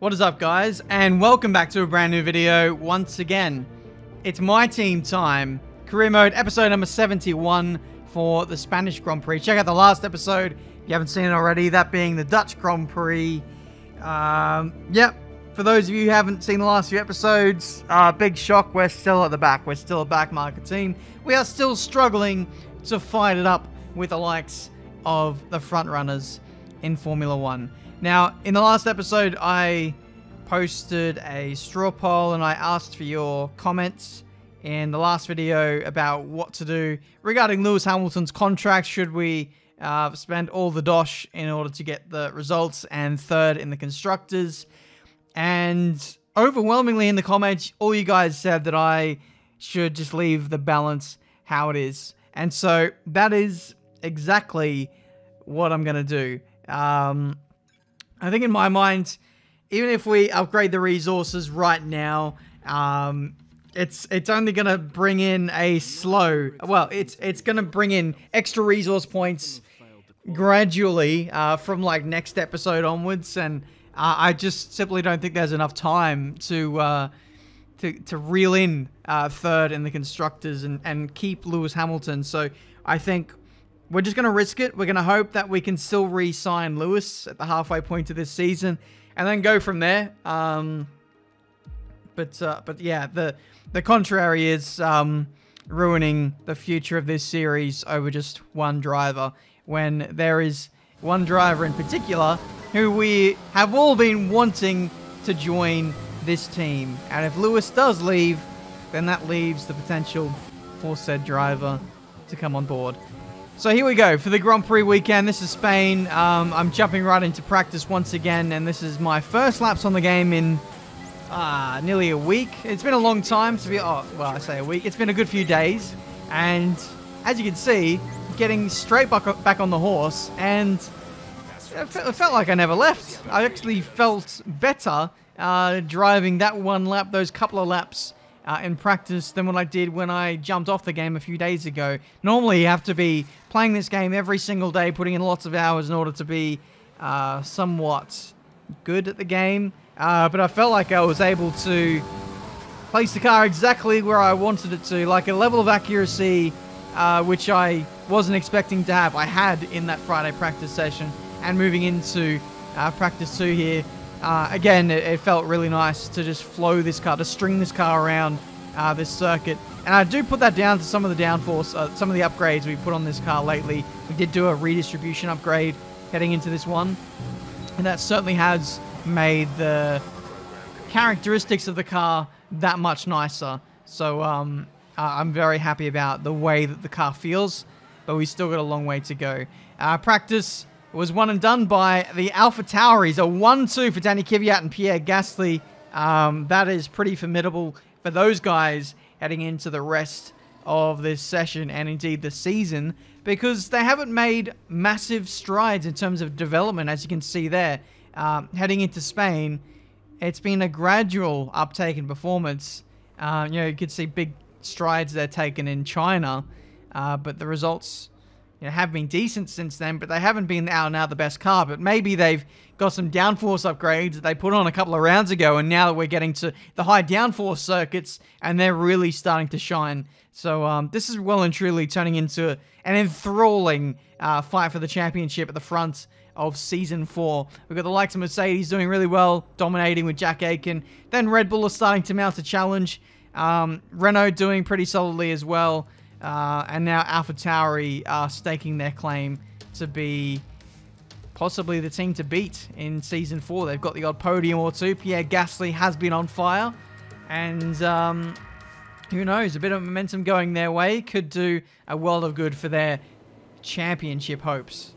What is up, guys, and welcome back to a brand new video once again. It's my team time, career mode, episode number 71 for the Spanish Grand Prix. Check out the last episode if you haven't seen it already, that being the Dutch Grand Prix. Yep, for those of you who haven't seen the last few episodes, big shock, we're still at the back. We're still a back market team. We are still struggling to fight it up with the likes of the front runners in Formula 1. Now, in the last episode, I posted a straw poll and I asked for your comments in the last video about what to do regarding Lewis Hamilton's contract. Should we spend all the dosh in order to get the results and third in the constructors? And overwhelmingly in the comments, all you guys said that I should just leave the balance how it is. And so that is exactly what I'm going to do. I think in my mind, even if we upgrade the resources right now, it's only going to bring in a slow... Well, it's going to bring in extra resource points gradually from like next episode onwards, and I just simply don't think there's enough time to reel in third in the constructors and keep Lewis Hamilton. So I think we're just going to risk it. We're going to hope that we can still re-sign Lewis at the halfway point of this season and then go from there. But yeah, the contrary is ruining the future of this series over just one driver, when there is one driver in particular who we have all been wanting to join this team. And if Lewis does leave, then that leaves the potential for said driver to come on board. So here we go for the Grand Prix weekend. This is Spain. I'm jumping right into practice once again, and this is my first laps on the game in nearly a week. It's been a long time to be, well, I say a week. It's been a good few days, and as you can see, getting straight back on the horse, and it felt like I never left. I actually felt better driving that one lap, those couple of laps in practice than what I did when I jumped off the game a few days ago. Normally, you have to be playing this game every single day, putting in lots of hours in order to be somewhat good at the game. But I felt like I was able to place the car exactly where I wanted it to, like a level of accuracy which I wasn't expecting to have. I had in that Friday practice session, and moving into practice 2 here. Again, it felt really nice to just flow this car, to string this car around this circuit. And I do put that down to some of the downforce, some of the upgrades we put on this car lately. We did do a redistribution upgrade heading into this one, and that certainly has made the characteristics of the car that much nicer. So I'm very happy about the way that the car feels, but we still got a long way to go. Practice was won and done by the AlphaTauris, a 1-2 for Danny Kvyat and Pierre Gasly. That is pretty formidable for those guys heading into the rest of this session and indeed the season, because they haven't made massive strides in terms of development, as you can see there. Heading into Spain, it's been a gradual uptake in performance. You could see big strides they're taken in China, but the results have been decent since then, but they haven't been out and out the best car. But maybe they've got some downforce upgrades that they put on a couple of rounds ago, and now that we're getting to the high downforce circuits, and they're really starting to shine. So this is well and truly turning into an enthralling fight for the championship at the front of Season 4. We've got the likes of Mercedes doing really well, dominating with Jack Aitken. Then Red Bull are starting to mount a challenge. Renault doing pretty solidly as well. And now AlphaTauri are staking their claim to be possibly the team to beat in Season 4. They've got the odd podium or two. Pierre Gasly has been on fire. And who knows, a bit of momentum going their way could do a world of good for their championship hopes.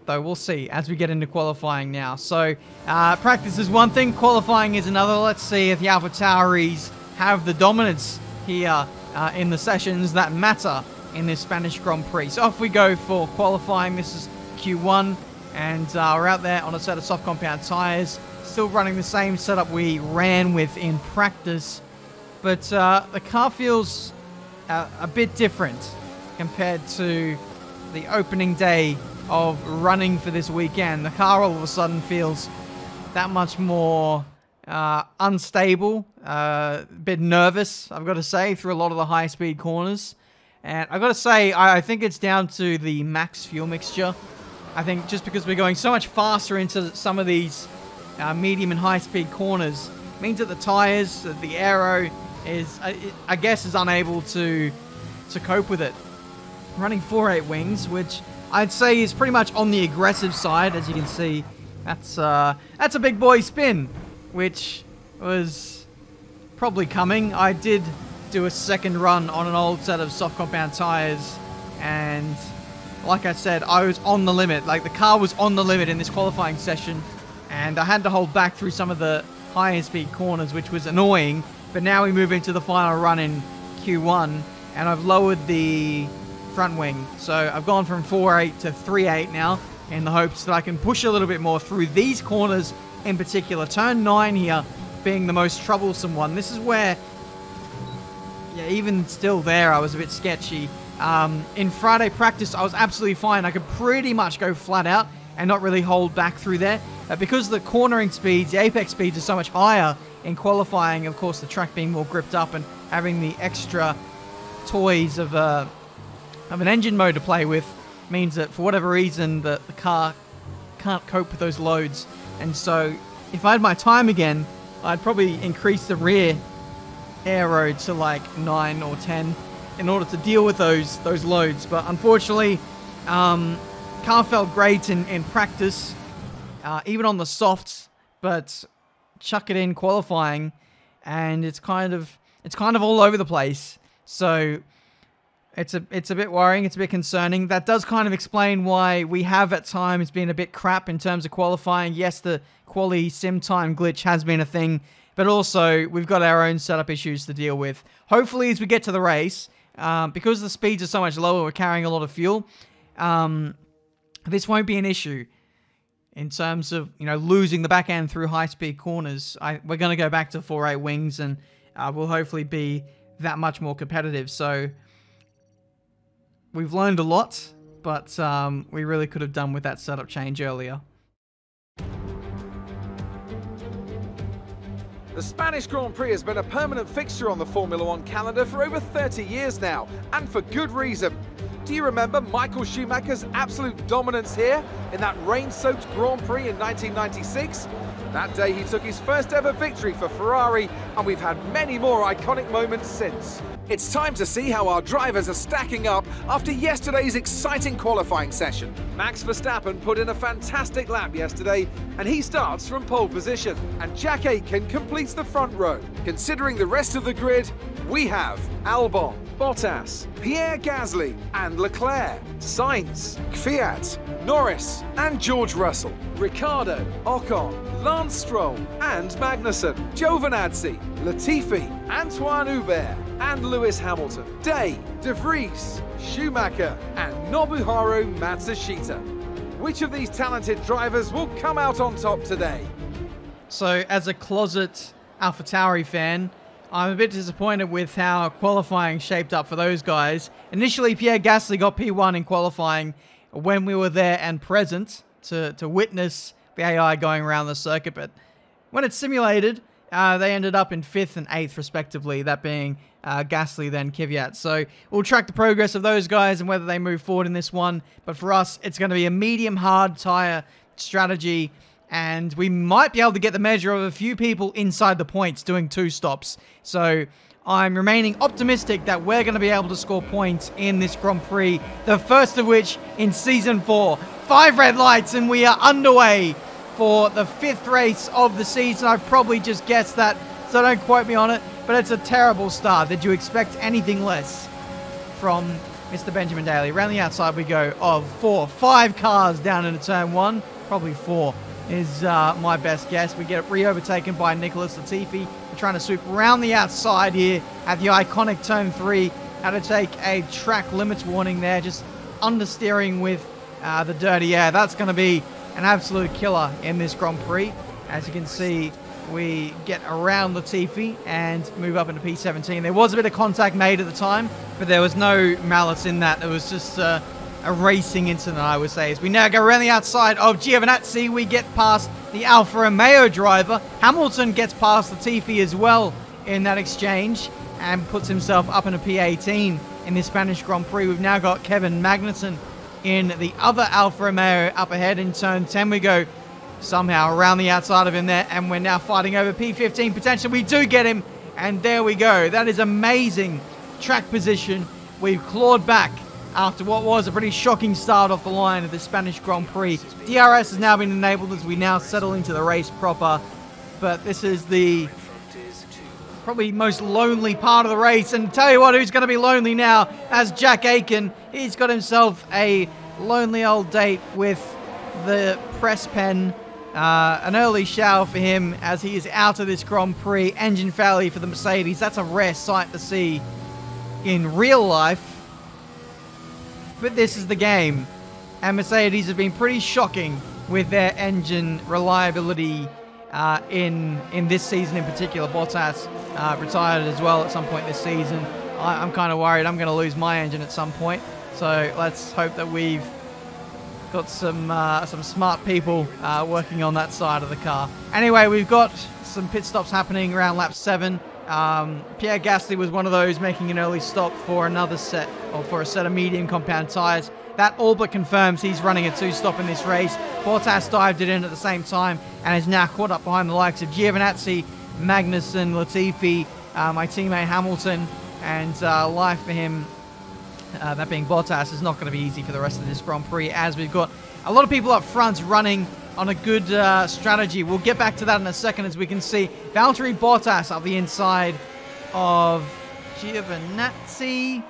Though we'll see as we get into qualifying now. So practice is one thing, qualifying is another. Let's see if the AlphaTauris have the dominance here in the sessions that matter in this Spanish Grand Prix. So off we go for qualifying. This is Q1, and we're out there on a set of soft compound tyres, still running the same setup we ran with in practice, but the car feels a bit different compared to the opening day of running for this weekend. The car all of a sudden feels that much more unstable, a bit nervous, I've got to say, through a lot of the high-speed corners. And I've got to say, I think it's down to the max fuel mixture. I think just because we're going so much faster into some of these medium and high-speed corners means that the tires, the aero, I guess, is unable to cope with it. Running 4.8 wings, which I'd say is pretty much on the aggressive side. As you can see, that's a big boy spin, which was probably coming. I did do a second run on an old set of soft compound tires, and like I said, I was on the limit. Like, the car was on the limit in this qualifying session, and I had to hold back through some of the higher speed corners, which was annoying. But now we move into the final run in Q1, and I've lowered the front wing. So I've gone from 4.8 to 3.8 now, in the hopes that I can push a little bit more through these corners in particular. Turn 9 here being the most troublesome one. This is where, yeah, even still there, I was a bit sketchy. In Friday practice, I was absolutely fine. I could pretty much go flat out and not really hold back through there. Because the cornering speeds, the apex speeds, are so much higher in qualifying, of course, the track being more gripped up and having the extra toys of an engine mode to play with means that for whatever reason the car can't cope with those loads. And so if I had my time again, I'd probably increase the rear aero to like 9 or 10 in order to deal with those loads. But unfortunately, car felt great in practice, even on the softs, but chuck it in qualifying and it's kind of all over the place. So it's a bit worrying, it's a bit concerning. That does kind of explain why we have at times been a bit crap in terms of qualifying. Yes, the quali sim time glitch has been a thing, but also we've got our own setup issues to deal with. Hopefully as we get to the race, because the speeds are so much lower, we're carrying a lot of fuel, this won't be an issue in terms of, you know, losing the back end through high-speed corners. We're going to go back to 4.8 wings, and we'll hopefully be that much more competitive. So we've learned a lot, but we really could have done with that setup change earlier. The Spanish Grand Prix has been a permanent fixture on the Formula One calendar for over 30 years now, and for good reason. Do you remember Michael Schumacher's absolute dominance here in that rain-soaked Grand Prix in 1996? That day he took his first ever victory for Ferrari, and we've had many more iconic moments since. It's time to see how our drivers are stacking up after yesterday's exciting qualifying session. Max Verstappen put in a fantastic lap yesterday, and he starts from pole position. And Jack Aitken completes the front row. Considering the rest of the grid, we have Albon, Bottas, Pierre Gasly and Leclerc, Sainz, Kvyat, Norris and George Russell, Ricciardo, Ocon, Lance Stroll and Magnussen, Giovinazzi, Latifi, Antoine Hubert and Lewis Hamilton, Day, De Vries, Schumacher and Nobuharu Matsushita. Which of these talented drivers will come out on top today? So, as a closet AlphaTauri fan, I'm a bit disappointed with how qualifying shaped up for those guys. Initially, Pierre Gasly got P1 in qualifying when we were there and present to witness the AI going around the circuit, but when it's simulated, they ended up in 5th and 8th respectively, that being Gasly, then Kvyat. So we'll track the progress of those guys and whether they move forward in this one, but for us, it's going to be a medium-hard tyre strategy, and we might be able to get the measure of a few people inside the points doing 2 stops. So I'm remaining optimistic that we're going to be able to score points in this Grand Prix, the first of which in Season 4. 5 red lights and we are underway for the 5th race of the season. I've probably just guessed that, so don't quote me on it, but it's a terrible start. Did you expect anything less from Mr. Benjamin Daly? Around the outside we go of 5 cars down into turn 1, probably 4 is my best guess. We get re-overtaken by Nicholas Latifi. We're trying to sweep around the outside here at the iconic turn 3. Had to take a track limits warning there, just understeering with the dirty air. That's going to be an absolute killer in this Grand Prix. As you can see, we get around Latifi and move up into P17. There was a bit of contact made at the time, but there was no malice in that. It was just a racing incident, I would say. As we now go around the outside of Giovinazzi, we get past the Alfa Romeo driver. Hamilton gets past Latifi as well in that exchange and puts himself up in a P18 in the Spanish Grand Prix. We've now got Kevin Magnussen in the other Alfa Romeo up ahead. In turn 10 we go somehow around the outside of him there, and we're now fighting over P15 potential. We do get him, and there we go. That is amazing track position. We've clawed back after what was a pretty shocking start off the line of the Spanish Grand Prix. DRS has now been enabled as we now settle into the race proper, but this is the probably most lonely part of the race, and tell you what, who's going to be lonely now as Jack Aiken. He's got himself a lonely old date with the press pen. An early shower for him as he is out of this Grand Prix. Engine failure for the Mercedes. That's a rare sight to see in real life. But this is the game. And Mercedes have been pretty shocking with their engine reliability in this season in particular. Bottas retired as well at some point this season. I'm kind of worried I'm going to lose my engine at some point. So let's hope that we've got some smart people working on that side of the car. Anyway, we've got some pit stops happening around lap 7. Pierre Gasly was one of those making an early stop for another set, or for a set of medium compound tyres. That all but confirms he's running a 2-stop in this race. Bottas dived it in at the same time and is now caught up behind the likes of Giovinazzi, Magnussen, Latifi, my teammate Hamilton, and life for him, that being Bottas, is not going to be easy for the rest of this Grand Prix, as we've got a lot of people up front running on a good strategy. We'll get back to that in a second, as we can see Valtteri Bottas up the inside of Giovinazzi.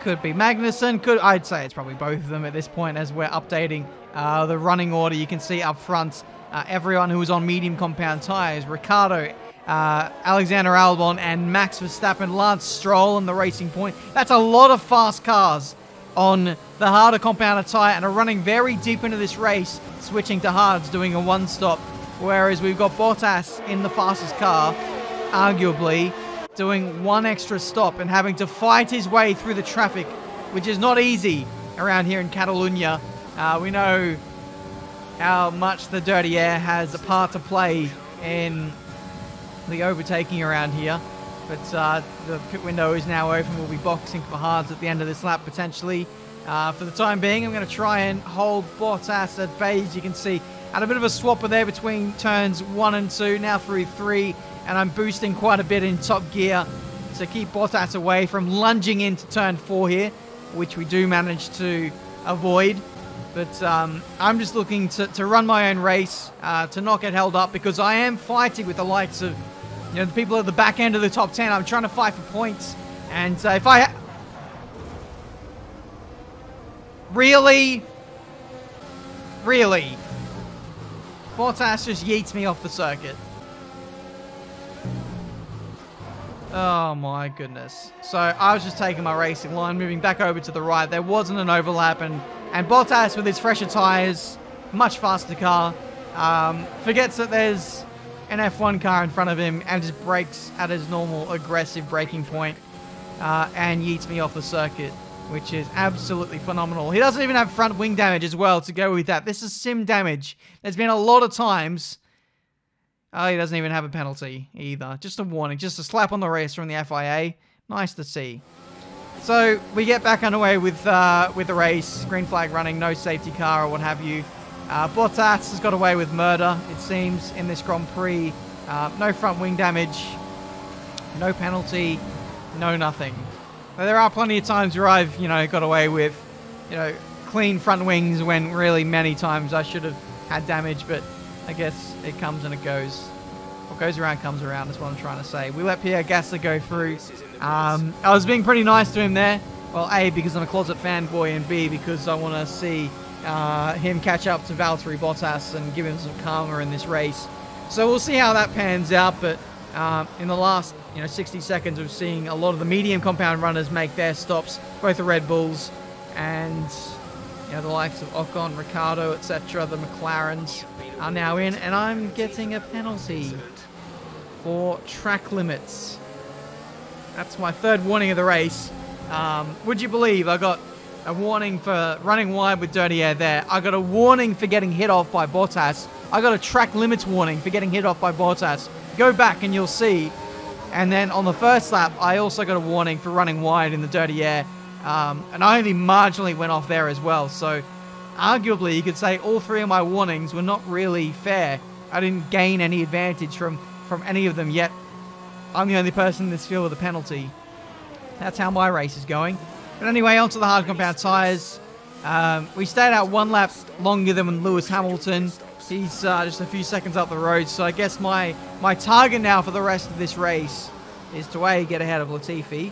Could be Magnussen. I'd say it's probably both of them at this point, as we're updating the running order. You can see up front everyone who was on medium compound tyres. Ricciardo, Alexander Albon, and Max Verstappen. Lance Stroll and the Racing Point. That's a lot of fast cars on the harder compound tyre and are running very deep into this race, switching to hards, doing a 1-stop. Whereas we've got Bottas in the fastest car, arguably, doing 1 extra stop and having to fight his way through the traffic, which is not easy around here in Catalunya. We know how much the dirty air has a part to play in the overtaking around here. But the pit window is now open. We'll be boxing for hards at the end of this lap, potentially. For the time being, I'm going to try and hold Bottas at bay. As you can see, had a bit of a swapper there between turns 1 and 2, now through 3. And I'm boosting quite a bit in top gear to keep Bottas away from lunging into turn 4 here, which we do manage to avoid. But I'm just looking to run my own race, to not get held up, because I am fighting with the likes of, you know, the people at the back end of the top 10. I'm trying to fight for points. And if I... Really? Really? Bottas just yeets me off the circuit. Oh my goodness. So I was just taking my racing line, moving back over to the right. There wasn't an overlap, and Bottas with his fresher tyres, much faster car, forgets that there's an F1 car in front of him and just brakes at his normal aggressive braking point, and yeets me off the circuit, which is absolutely phenomenal. He doesn't even have front wing damage as well to go with that. This is sim damage. There's been a lot of times... Oh, he doesn't even have a penalty either. Just a warning. Just a slap on the wrist from the FIA. Nice to see. So we get back underway with the race. Green flag running, no safety car or what have you. Bottas has got away with murder, it seems, in this Grand Prix. No front wing damage. No penalty. No nothing. But there are plenty of times where I've, got away with, clean front wings, when really many times I should have had damage, but I guess it comes and it goes. What goes around comes around, is what I'm trying to say. We let Pierre Gasly go through. I was being pretty nice to him there. Well, A, because I'm a closet fanboy, and B, because I want to see him catch up to Valtteri Bottas and give him some karma in this race. So we'll see how that pans out, but in the last 60 seconds of seeing a lot of the medium compound runners make their stops, both the Red Bulls and the likes of Ocon, Ricciardo, etc., the McLarens are now in, and I'm getting a penalty for track limits. That's my third warning of the race. Would you believe I got a warning for running wide with dirty air there. I got a warning for getting hit off by Bottas. I got a track limits warning for getting hit off by Bottas. Go back and you'll see. And then on the first lap, I also got a warning for running wide in the dirty air. And I only marginally went off there as well. So arguably, you could say all three of my warnings were not really fair. I didn't gain any advantage from any of them, yet I'm the only person in this field with a penalty. That's how my race is going. But anyway, onto the hard compound tyres. We stayed out one lap longer than Lewis Hamilton. He's just a few seconds up the road, so I guess my target now for the rest of this race is to A, get ahead of Latifi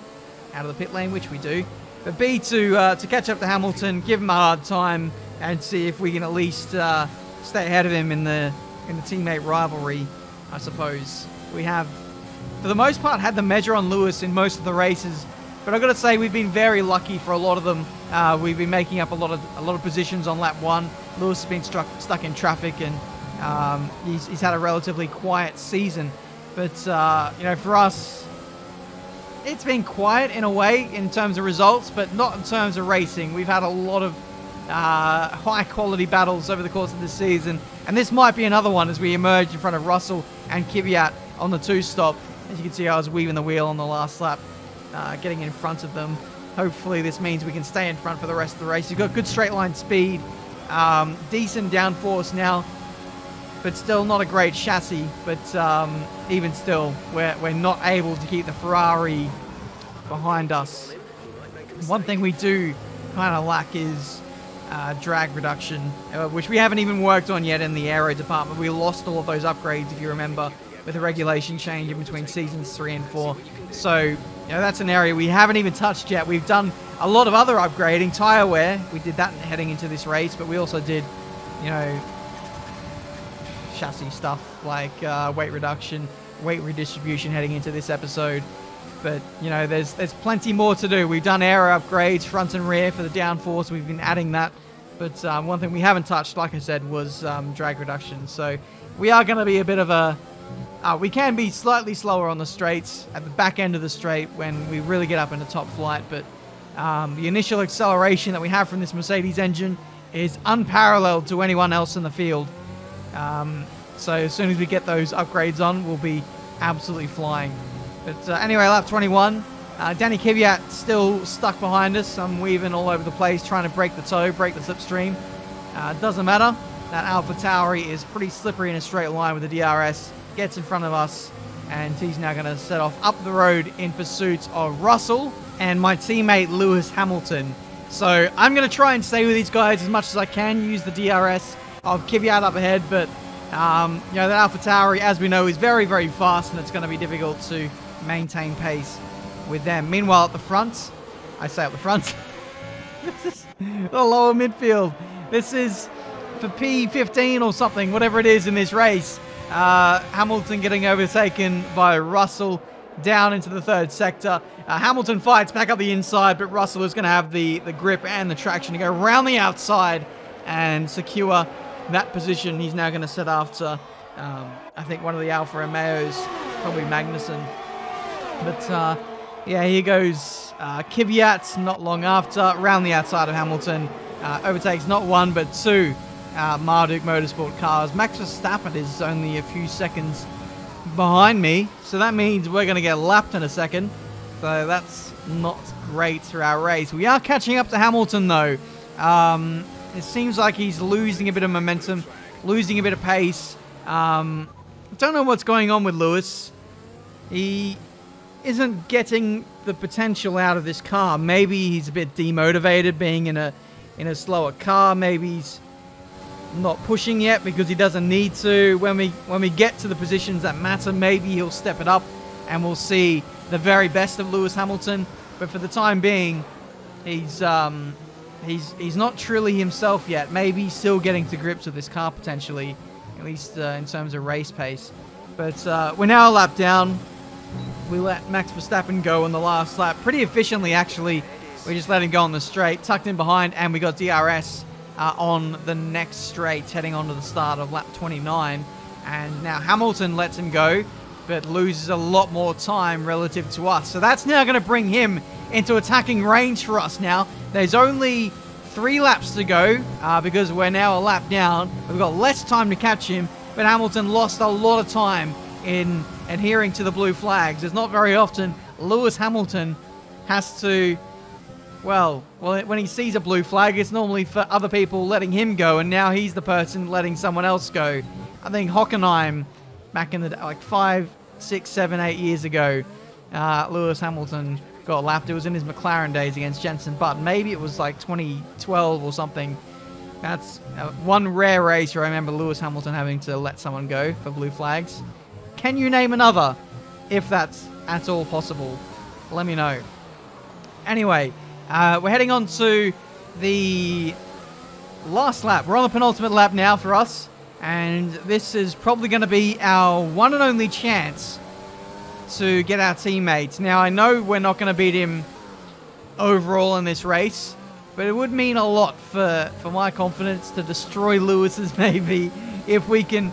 out of the pit lane, which we do, but B, to catch up to Hamilton, give him a hard time, and see if we can at least stay ahead of him in the teammate rivalry, I suppose. We have, for the most part, had the measure on Lewis in most of the races, but I've got to say we've been very lucky for a lot of them. We've been making up a lot of positions on lap 1. Lewis has been stuck in traffic, and he's had a relatively quiet season. But you know, for us, it's been quiet in a way in terms of results, but not in terms of racing. We've had a lot of high quality battles over the course of this season, and this might be another one as we emerge in front of Russell and Kvyat on the 2-stop. As you can see, I was weaving the wheel on the last lap, getting in front of them. Hopefully this means we can stay in front for the rest of the race. You've got good straight line speed, decent downforce now, but still not a great chassis. But even still, we're not able to keep the Ferrari behind us. One thing we do kind of lack is drag reduction, which we haven't even worked on yet in the aero department. We lost all of those upgrades, if you remember, with the regulation change in between seasons 3 and 4. So, you know, that's an area we haven't even touched yet. We've done a lot of other upgrading. Tire wear, we did that heading into this race, but we also did, you know, chassis stuff like weight reduction, weight redistribution heading into this episode. But, you know, there's plenty more to do. We've done aero upgrades, front and rear for the downforce. We've been adding that. But one thing we haven't touched, like I said, was drag reduction. So we are going to be a bit of a... we can be slightly slower on the straights at the back end of the straight when we really get up into top flight, but the initial acceleration that we have from this Mercedes engine is unparalleled to anyone else in the field. So as soon as we get those upgrades on, we'll be absolutely flying. But anyway, lap 21. Danny Kvyat still stuck behind us. I'm weaving all over the place, trying to break the toe, break the slipstream. Doesn't matter. That AlphaTauri is pretty slippery in a straight line with the DRS. Gets in front of us, and he's now going to set off up the road in pursuit of Russell and my teammate Lewis Hamilton. So I'm going to try and stay with these guys as much as I can, use the DRS of Kvyat up ahead, but you know, that AlphaTauri, as we know, is very, very fast, and it's going to be difficult to maintain pace with them. Meanwhile, at the front, I say at the front, this is the lower midfield. This is for P15 or something, whatever it is in this race. Hamilton getting overtaken by Russell down into the third sector. Hamilton fights back up the inside, but Russell is going to have the grip and the traction to go around the outside and secure that position. He's now going to set after, I think, one of the Alfa Romeos, probably Magnussen. But, yeah, here goes Kvyat not long after, around the outside of Hamilton. Overtakes not one, but two Marduk Motorsport cars. Max Verstappen is only a few seconds behind me, so that means we're going to get lapped in a second. So that's not great for our race. We are catching up to Hamilton, though. It seems like he's losing a bit of momentum, losing a bit of pace. Don't know what's going on with Lewis. He isn't getting the potential out of this car. Maybe he's a bit demotivated being in a slower car. Maybe he's not pushing yet because he doesn't need to. When we get to the positions that matter, maybe he'll step it up and we'll see the very best of Lewis Hamilton. But for the time being, he's not truly himself yet. Maybe he's still getting to grips with this car potentially, at least in terms of race pace. But we're now a lap down. We let Max Verstappen go on the last lap pretty efficiently, actually. We just let him go on the straight, tucked in behind, and we got DRS on the next straight, heading on to the start of lap 29. And now Hamilton lets him go. but loses a lot more time relative to us. So that's now going to bring him into attacking range for us now. There's only 3 laps to go because we're now a lap down. We've got less time to catch him, but Hamilton lost a lot of time in adhering to the blue flags. It's not very often Lewis Hamilton has to, well, when he sees a blue flag, it's normally for other people letting him go, and now he's the person letting someone else go. I think Hockenheim, back in the like 5, 6, 7, 8 years ago, Lewis Hamilton got lapped. It was in his McLaren days against Jenson Button. Maybe it was like 2012 or something. That's one rare race where I remember Lewis Hamilton having to let someone go for blue flags. Can you name another, if that's at all possible? Let me know. Anyway, we're heading on to the last lap. We're on the penultimate lap now for us, and this is probably going to be our one and only chance to get our teammates. Now, I know we're not going to beat him overall in this race, but it would mean a lot for my confidence to destroy Lewis's maybe if we can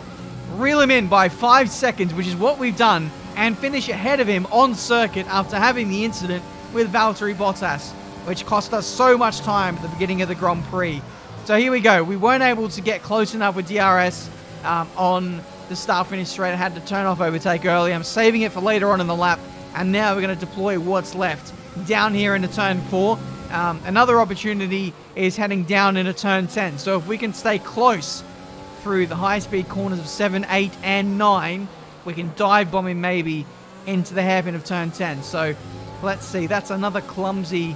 reel him in by 5 seconds, which is what we've done, and finish ahead of him on circuit after having the incident with Valtteri Bottas, which cost us so much time at the beginning of the Grand Prix. So here we go. We weren't able to get close enough with DRS on the start-finish straight. I had to turn off overtake early. I'm saving it for later on in the lap, and now we're going to deploy what's left down here into turn 4. Another opportunity is heading down into turn 10. So if we can stay close through the high-speed corners of 7, 8, and 9, we can dive bomb him maybe into the hairpin of turn 10. So let's see. That's another clumsy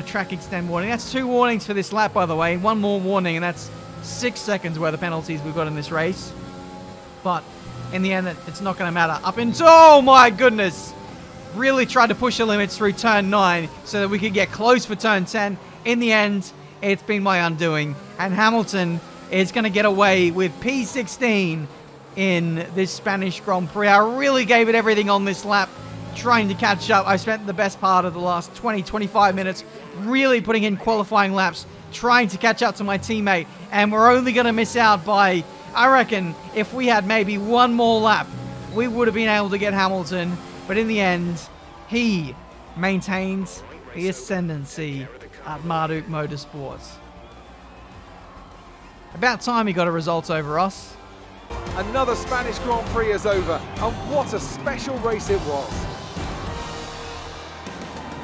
track extend warning. That's 2 warnings for this lap, by the way. 1 more warning, and that's 6 seconds worth of penalties we've got in this race. But in the end, it's not going to matter. Up into, oh my goodness! Really tried to push the limits through turn 9 so that we could get close for turn 10. In the end, it's been my undoing. And Hamilton is going to get away with P16 in this Spanish Grand Prix. I really gave it everything on this lap, trying to catch up. I spent the best part of the last 20, 25 minutes really putting in qualifying laps, trying to catch up to my teammate. And we're only going to miss out by, I reckon, if we had maybe 1 more lap, we would have been able to get Hamilton. But in the end, he maintains the ascendancy at Marduk Motorsports. About time he got a result over us. Another Spanish Grand Prix is over, and what a special race it was.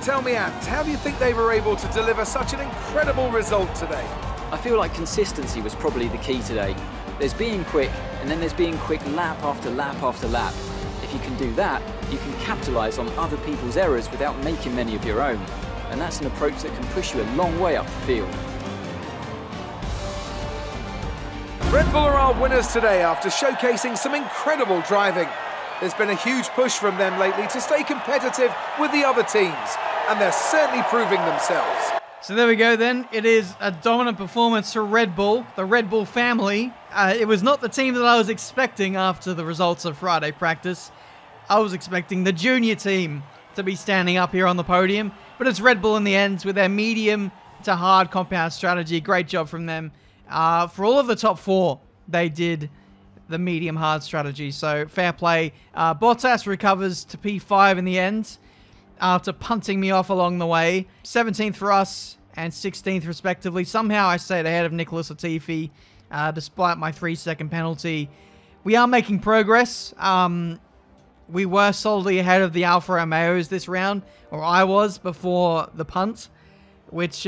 Tell me, Ant, how do you think they were able to deliver such an incredible result today? I feel like consistency was probably the key today. There's being quick, and then there's being quick lap after lap after lap. If you can do that, you can capitalise on other people's errors without making many of your own. And that's an approach that can push you a long way up the field. Red Bull are our winners today after showcasing some incredible driving. There's been a huge push from them lately to stay competitive with the other teams, and they're certainly proving themselves. So there we go then. It is a dominant performance for Red Bull, the Red Bull family. It was not the team that I was expecting after the results of Friday practice. I was expecting the junior team to be standing up here on the podium, but it's Red Bull in the end with their medium to hard compound strategy. Great job from them. For all of the top 4, they did the medium hard strategy, so fair play. Bottas recovers to P5 in the end after punting me off along the way. 17th for us and 16th respectively. Somehow I stayed ahead of Nicholas Latifi despite my 3-second penalty. We are making progress. We were solidly ahead of the Alfa Romeos this round, or I was before the punt, which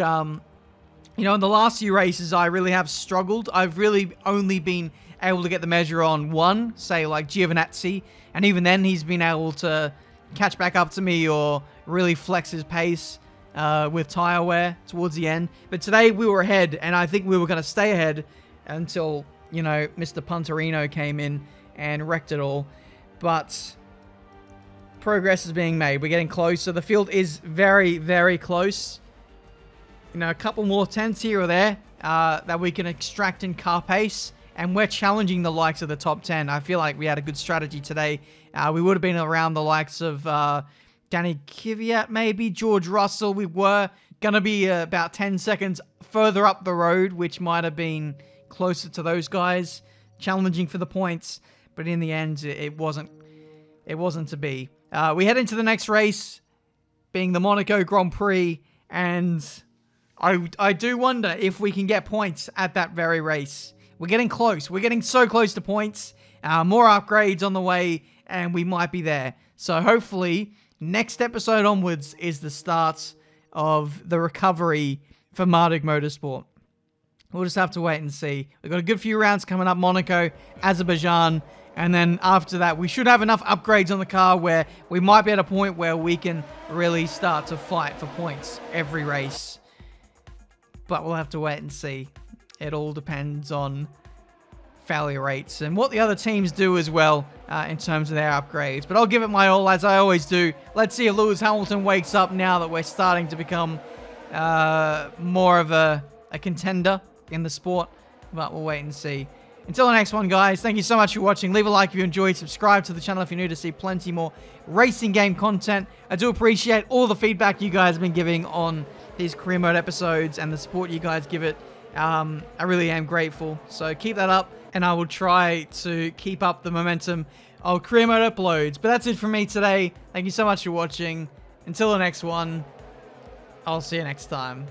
you know, in the last few races, I really have struggled. I've really only been able to get the measure on one, say like Giovinazzi, and even then he's been able to catch back up to me or really flex his pace with tyre wear towards the end. But today we were ahead, and I think we were going to stay ahead until, you know, Mr. Punterino came in and wrecked it all. But progress is being made. We're getting closer. The field is very, very close. You know, a couple more tenths here or there that we can extract in car pace, and we're challenging the likes of the top 10. I feel like we had a good strategy today. We would have been around the likes of Danny Kvyat, maybe, George Russell. We were going to be about 10 seconds further up the road, which might have been closer to those guys, challenging for the points. But in the end, it wasn't it wasn't to be. We head into the next race, being the Monaco Grand Prix, and I do wonder if we can get points at that very race. We're getting close. We're getting so close to points. More upgrades on the way, and we might be there. So hopefully, next episode onwards is the start of the recovery for Marduk Motorsport. We'll just have to wait and see. We've got a good few rounds coming up. Monaco, Azerbaijan, and then after that, we should have enough upgrades on the car where we might be at a point where we can really start to fight for points every race. But we'll have to wait and see. It all depends on failure rates and what the other teams do as well in terms of their upgrades. But I'll give it my all, as I always do. Let's see if Lewis Hamilton wakes up now that we're starting to become more of a contender in the sport. But we'll wait and see. Until the next one, guys, thank you so much for watching. Leave a like if you enjoyed. Subscribe to the channel if you're new to see plenty more racing game content. I do appreciate all the feedback you guys have been giving on these career mode episodes and the support you guys give it. I really am grateful. So keep that up, and I will try to keep up the momentum of career mode uploads. But that's it from me today. Thank you so much for watching. Until the next one, I'll see you next time.